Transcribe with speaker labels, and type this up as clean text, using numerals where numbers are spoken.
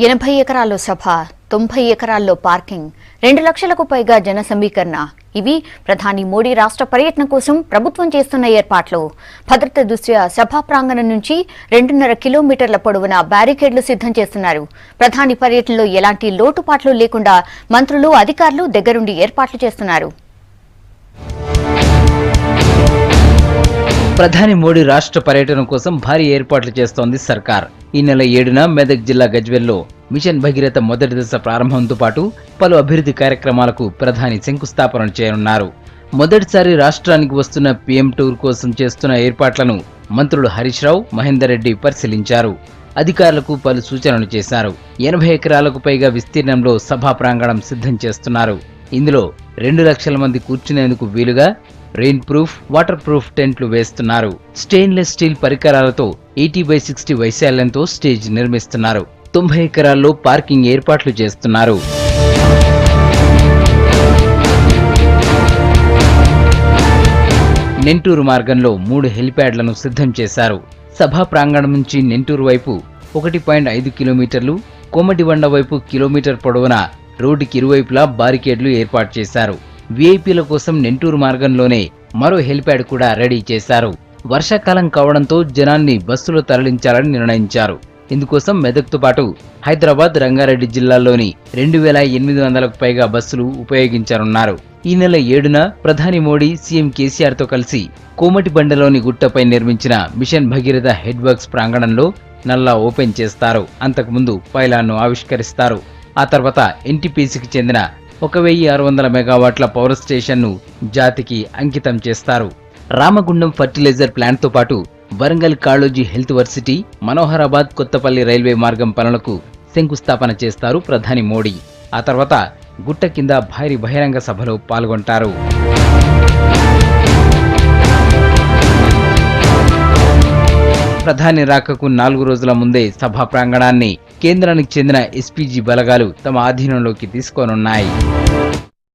Speaker 1: 80 ఎకరాల్లో సభ, 90 ఎకరాల్లో పార్కింగ్, 2 లక్షలకు పైగా జన సమీకరణ. ఇవి ప్రధాని మోడీ రాష్ట్ర పర్యటన కోసం ప్రభుత్వం చేస్తున్న ఏర్పాట్లు. భద్రత దృష్ట్యా సభా ప్రాంగణం నుంచి 2.5 కిలోమీటర్ల పొడవున బ్యారికేడ్లు సిద్ధం చేస్తున్నారు. ప్రధాని పర్యటనలో ఎలాంటి లోటుపాట్లు లేకుండా మంత్రులు, అధికారులు దగ్గరుండి ఏర్పాట్లు చేస్తున్నారు.
Speaker 2: ప్రధాని మోడీ రాష్ట్ర పర్యటన కోసం భారీ ఏర్పాట్లు చేస్తోంది సర్కార్. ఈ నెల 7న మెదక్ జిల్లా గజ్వేల్లో మిషన్ భగీరథ మొదటి దశ ప్రారంభంతో పాటు పలు అభివృద్ధి కార్యక్రమాలకు ప్రధాని శంకుస్థాపన చేయనున్నారు. మొదటిసారి రాష్ట్రానికి వస్తున్న పీఎం టూర్ కోసం చేస్తున్న ఏర్పాట్లను మంత్రులు హరీష్ రావు, మహేందర్ రెడ్డి పరిశీలించారు. అధికారులకు పలు సూచనలు చేశారు. 80 ఎకరాలకు పైగా విస్తీర్ణంలో సభా ప్రాంగణం సిద్ధం చేస్తున్నారు. ఇందులో 2 లక్షల మంది కూర్చునేందుకు వీలుగా రెయిన్ ప్రూఫ్, వాటర్ ప్రూఫ్ టెంట్లు వేస్తున్నారు. స్టెయిన్లెస్ స్టీల్ పరికరాలతో 80/60 వైశాల్యంతో స్టేజ్ నిర్మిస్తున్నారు. 90 ఎకరాల్లో పార్కింగ్ ఏర్పాట్లు చేస్తున్నారు. నెంటూరు మార్గంలో 3 హెలిప్యాడ్లను సిద్ధం చేశారు. సభా ప్రాంగణం నుంచి నెంటూరు వైపు 1.5 కిలోమీటర్లు, కోమటిబండ వైపు కిలోమీటర్ పొడవున రోడ్డుకి ఇరువైపులా బారికేడ్లు ఏర్పాటు చేశారు. వీఐపీల కోసం నెంటూరు మార్గంలోనే మరో హెలిప్యాడ్ కూడా రెడీ చేశారు. వర్షాకాలం కావడంతో జనాన్ని బస్సులో తరలించాలని నిర్ణయించారు. ఇందుకోసం మెదక్తో పాటు హైదరాబాద్, రంగారెడ్డి జిల్లాల్లోని 2800కు పైగా బస్సులు ఉపయోగించనున్నారు. ఈ నెల 7న ప్రధాని మోడీ సీఎం కేసీఆర్తో కలిసి కోమటిబండలోని గుట్టపై నిర్మించిన మిషన్ భగీరథ హెడ్ వర్క్స్ ప్రాంగణంలో నల్లా ఓపెన్ చేస్తారు. అంతకుముందు పైలాన్ను ఆవిష్కరిస్తారు. ఆ తర్వాత ఎన్టీపీసీకి చెందిన 1600 మెగావాట్ల పవర్ స్టేషన్ను జాతికి అంకితం చేస్తారు. రామగుండం ఫర్టిలైజర్ ప్లాంట్తో పాటు Warangal Kaloji health varsity, Manoharabad Kothapalli railway మార్గం పనులకు శంకుస్థాపన చేస్తారు ప్రధాని మోడీ. ఆ తర్వాత గుట్ట కింద భారీ బహిరంగ సభలో పాల్గొంటారు. ప్రధాని రాకకు 4 రోజుల ముందే సభా ప్రాంగణాన్ని కేంద్రానికి చెందిన ఎస్పీజీ బలగాలు తమ ఆధీనంలోకి తీసుకోనున్నాయి.